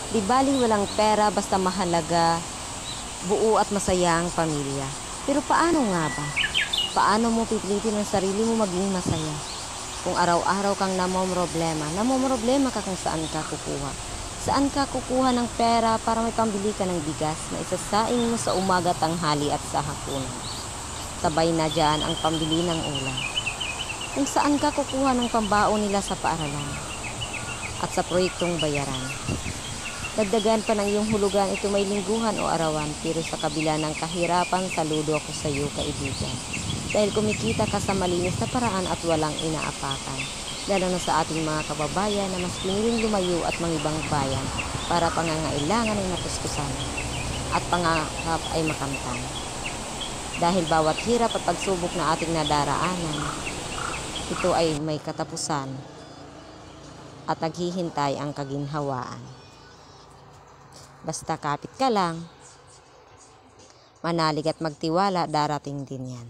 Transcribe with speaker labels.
Speaker 1: Di baling walang pera basta mahalaga, buo at masaya ang pamilya. Pero paano nga ba? Paano mo pipilitin ang sarili mo maging masaya? Kung araw-araw kang namomroblema ka kung saan ka kukuha. Saan ka kukuha ng pera para may pambili ka ng bigas na isasaing mo sa umaga, tanghali at sa hapunan. Sabay na dyan ang pambili ng ulam. Kung saan ka kukuha ng pambaon nila sa paaralan at sa proyektong bayaran. Dagdagan pa ng iyong hulugan, ito may lingguhan o arawan, pero sa kabila ng kahirapan, saludo ako sa iyo, kaibigan. Dahil kumikita ka sa malinis na paraan at walang inaapakan. Lalo na sa ating mga kababayan na mas piniling lumayo at mangibang bayan para pangangailangan ay napuskusan at pangarap ay makamtan. Dahil bawat hirap at pagsubok na ating nadaraanan, ito ay may katapusan at naghihintay ang kaginhawaan. Basta kapit ka lang, manalig at magtiwala, darating din yan.